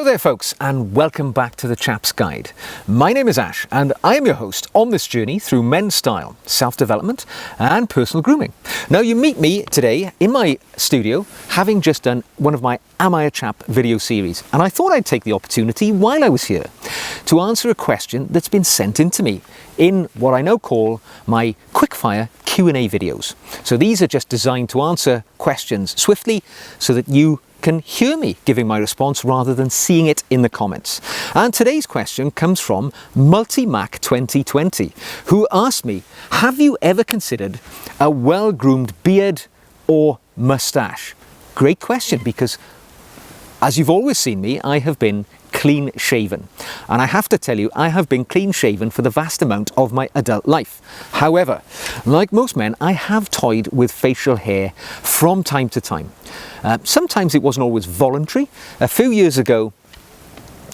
Hello there folks, and welcome back to the Chap's Guide. My name is Ash and I am your host on this journey through men's style, self-development and personal grooming. Now you meet me today in my studio having just done one of my Am I a Chap video series, and I thought I'd take the opportunity while I was here to answer a question that's been sent in to me in what I now call my quickfire Q&A videos. So these are just designed to answer questions swiftly so that you can hear me giving my response rather than seeing it in the comments. And today's question comes from Multimac 2020, who asked me, have you ever considered a well-groomed beard or moustache? Great question, because as you've always seen me, I have been clean shaven. And I have to tell you, I have been clean shaven for the vast amount of my adult life. However, like most men, I have toyed with facial hair from time to time. Sometimes it wasn't always voluntary. A few years ago,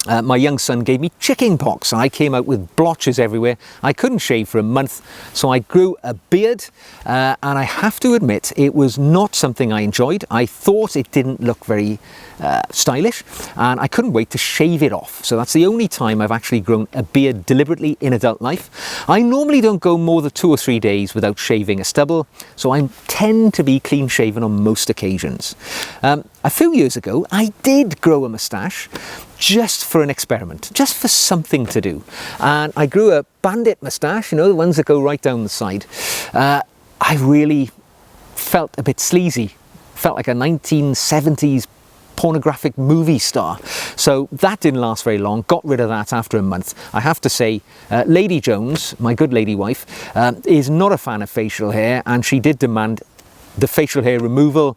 my young son gave me chicken pox and I came out with blotches everywhere. I couldn't shave for a month, so I grew a beard, and I have to admit it was not something I enjoyed. I thought it didn't look very stylish, and I couldn't wait to shave it off. So that's the only time I've actually grown a beard deliberately in adult life. I normally don't go more than 2 or 3 days without shaving a stubble, so I tend to be clean shaven on most occasions. A few years ago, I did grow a moustache just for an experiment, just for something to do. And I grew a Bandit moustache, you know, the ones that go right down the side. I really felt a bit sleazy, felt like a 1970s pornographic movie star. So that didn't last very long, got rid of that after a month. I have to say, Lady Jones, my good lady wife, is not a fan of facial hair, and she did demand the facial hair removal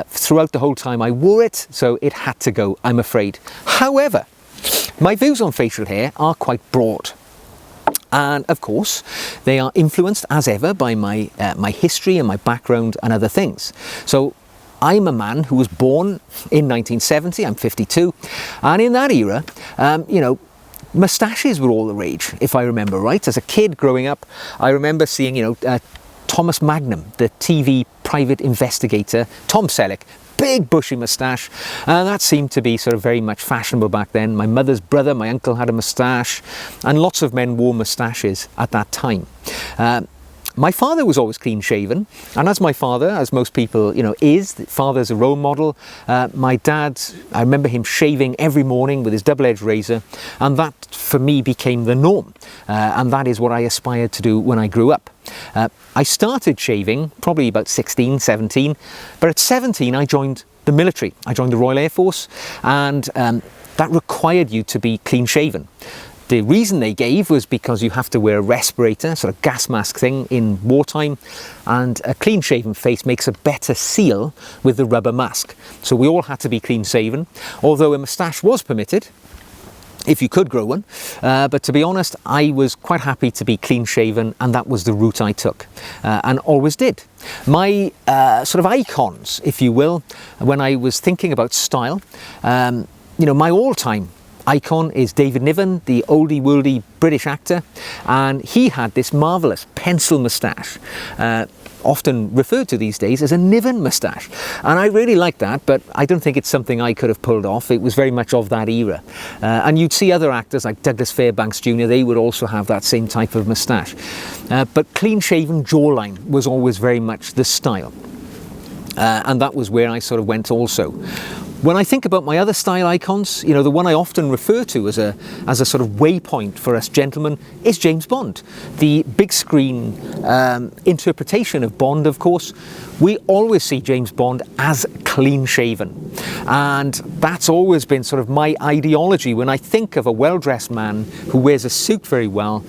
throughout the whole time I wore it, so it had to go, I'm afraid. However, my views on facial hair are quite broad. And of course, they are influenced as ever by my history and my background and other things. So I'm a man who was born in 1970, I'm 52, and in that era, you know, moustaches were all the rage, if I remember right. As a kid growing up, I remember seeing, you know, Thomas Magnum, the TV private investigator, Tom Selleck, big bushy moustache, and that seemed to be sort of very much fashionable back then. My mother's brother, my uncle, had a moustache, and lots of men wore moustaches at that time. My father was always clean shaven, and as my father, as most people, you know, father's a role model. My dad, I remember him shaving every morning with his double-edged razor, and that for me became the norm, and that is what I aspired to do when I grew up. I started shaving probably about 16, 17, but at 17 I joined the military. I joined the Royal Air Force, and that required you to be clean shaven. The reason they gave was because you have to wear a respirator, sort of gas mask thing in wartime, and a clean shaven face makes a better seal with the rubber mask. So we all had to be clean shaven, although a moustache was permitted if you could grow one, but to be honest, I was quite happy to be clean shaven, and that was the route I took, and always did. My sort of icons, if you will, when I was thinking about style, you know, my all-time icon is David Niven, the oldie worldy British actor, and he had this marvellous pencil moustache, often referred to these days as a Niven moustache, and I really like that, but I don't think it's something I could have pulled off. It was very much of that era, and you'd see other actors like Douglas Fairbanks Jr., they would also have that same type of moustache, but clean shaven jawline was always very much the style, and that was where I sort of went also. When I think about my other style icons, you know, the one I often refer to as a sort of waypoint for us gentlemen is James Bond. The big screen interpretation of Bond, of course, we always see James Bond as clean shaven. And that's always been sort of my ideology. When I think of a well-dressed man who wears a suit very well,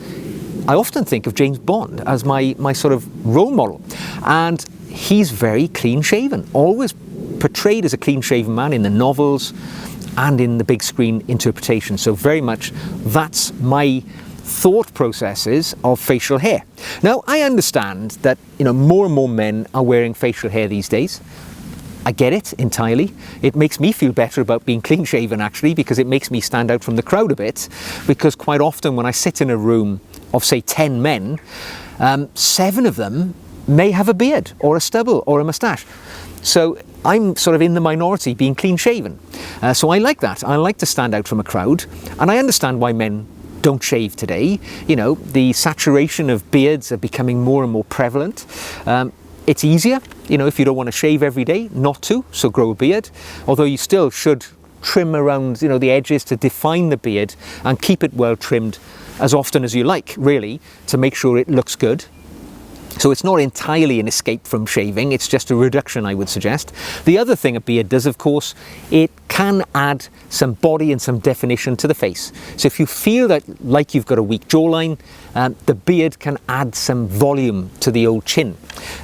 I often think of James Bond as my sort of role model. And he's very clean shaven, always portrayed as a clean-shaven man in the novels and in the big screen interpretation. So very much that's my thought processes of facial hair. Now, I understand that, you know, more and more men are wearing facial hair these days. I get it entirely. It makes me feel better about being clean shaven, actually, because it makes me stand out from the crowd a bit, because quite often when I sit in a room of, say, 10 men, 7 of them may have a beard or a stubble or a moustache. So I'm sort of in the minority being clean shaven. So I like that. I like to stand out from a crowd, and I understand why men don't shave today. You know, the saturation of beards are becoming more and more prevalent. It's easier, you know, if you don't want to shave every day, not to, so grow a beard. Although you still should trim around, you know, the edges to define the beard and keep it well trimmed as often as you like, really, to make sure it looks good. So it's not entirely an escape from shaving, it's just a reduction, I would suggest. The other thing a beard does, of course, it can add some body and some definition to the face. So if you feel that like you've got a weak jawline, the beard can add some volume to the old chin,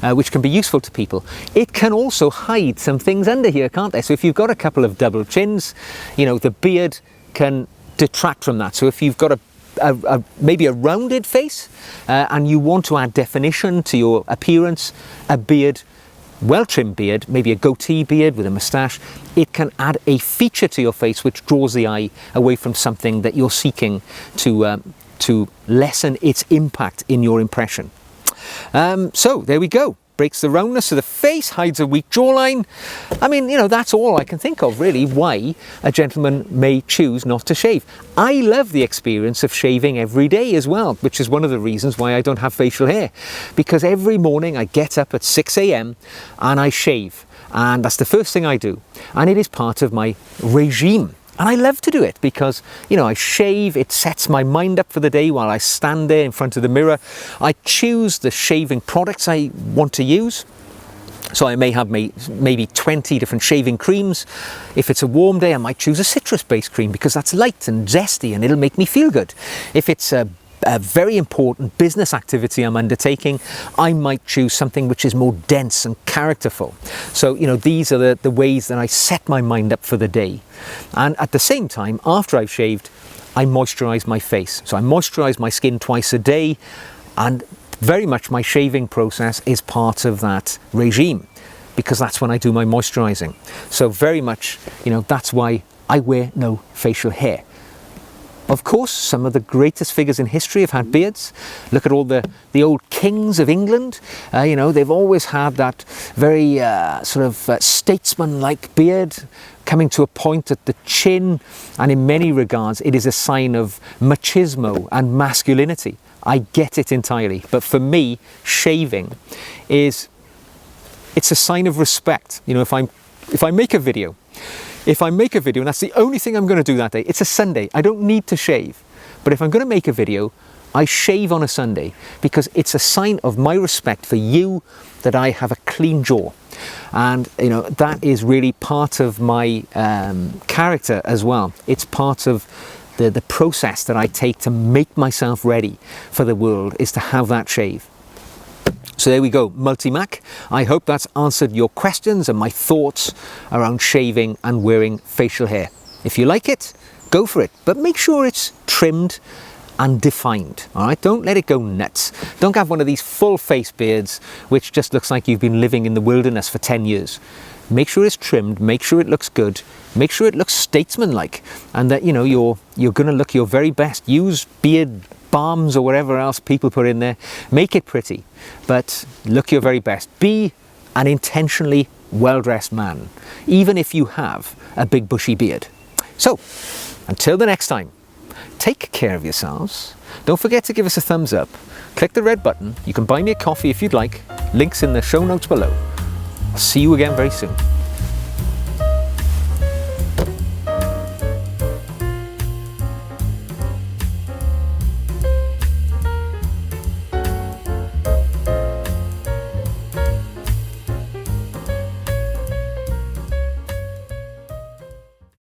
which can be useful to people. It can also hide some things under here, can't they? So if you've got a couple of double chins, you know, the beard can detract from that. So if you've got maybe a rounded face and you want to add definition to your appearance, a beard, well-trimmed beard, maybe a goatee beard with a moustache, it can add a feature to your face which draws the eye away from something that you're seeking to lessen its impact in your impression. So there we go. Breaks the roundness of the face, hides a weak jawline. I mean, you know, that's all I can think of really why a gentleman may choose not to shave. I love the experience of shaving every day as well, which is one of the reasons why I don't have facial hair. Because every morning I get up at 6 a.m. and I shave. And that's the first thing I do. And it is part of my regime. And I love to do it because, you know, I shave, it sets my mind up for the day while I stand there in front of the mirror. I choose the shaving products I want to use. So I may have maybe 20 different shaving creams. If it's a warm day, I might choose a citrus-based cream because that's light and zesty and it'll make me feel good. If it's a very important business activity I'm undertaking, I might choose something which is more dense and characterful. So, you know, these are the ways that I set my mind up for the day. And at the same time, after I've shaved, I moisturize my face. So I moisturize my skin twice a day, and very much my shaving process is part of that regime because that's when I do my moisturizing. So very much, you know, that's why I wear no facial hair. Of course, some of the greatest figures in history have had beards. Look at all the old kings of England. You know, they've always had that very sort of statesman-like beard coming to a point at the chin. And in many regards, it is a sign of machismo and masculinity. I get it entirely. But for me, shaving it's a sign of respect. You know, if I make a video, and that's the only thing I'm going to do that day, it's a Sunday, I don't need to shave. But if I'm going to make a video, I shave on a Sunday because it's a sign of my respect for you that I have a clean jaw. And, you know, that is really part of my character as well. It's part of the process that I take to make myself ready for the world, is to have that shave. So there we go, Multi-Mac. I hope that's answered your questions and my thoughts around shaving and wearing facial hair. If you like it, go for it, but make sure it's trimmed and defined, all right? Don't let it go nuts. Don't have one of these full face beards which just looks like you've been living in the wilderness for 10 years. Make sure it's trimmed, make sure it looks good, make sure it looks statesman-like, and that, you know, you're going to look your very best. Use beard balms or whatever else people put in there. Make it pretty, but look your very best. Be an intentionally well-dressed man, even if you have a big bushy beard. So, until the next time, take care of yourselves. Don't forget to give us a thumbs up. Click the red button. You can buy me a coffee if you'd like. Links in the show notes below. I'll see you again very soon.